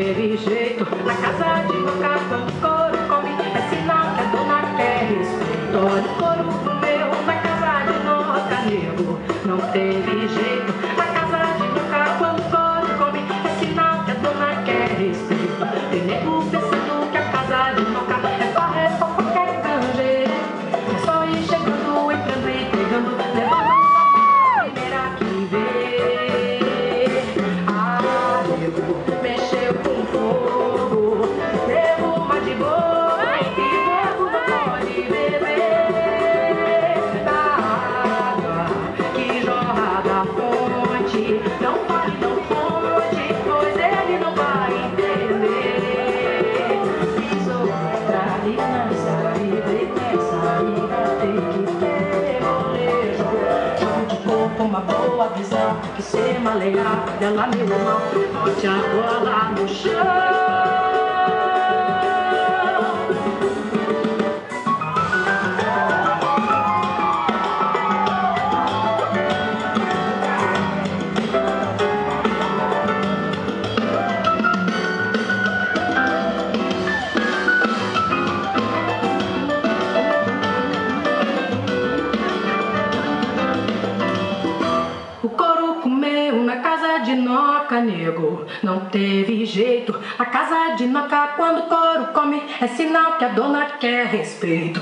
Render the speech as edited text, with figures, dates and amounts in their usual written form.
teve jeito. Na casa de Noca, quando o couro come, é sinal que a dona quer respeito. Olha o couro comeu na casa de Noca, nego, não teve jeito. Na casa de Noca, quando o couro come, é sinal que a dona quer respeito. Tem nego pensando que a casa de Noca é barra, pra qualquer canjeiro. É só ir chegando, entrando e pegando, levando a primeira que vê. Ah, nego, mexeu com fogo, derruma de boa, e fogo não pode beber. Da água que jorra da fonte, não fale, não conte, pois ele não vai entender. Pisou ali nessa vida, e nessa vida tem que ter molejo. Jogo de corpo, uma boa visão, que ser maleável, dela meu irmão, bote a bola no chão. O couro comeu na casa de Noca, nego, não teve jeito. A casa de Noca, quando o couro come, é sinal que a dona quer respeito.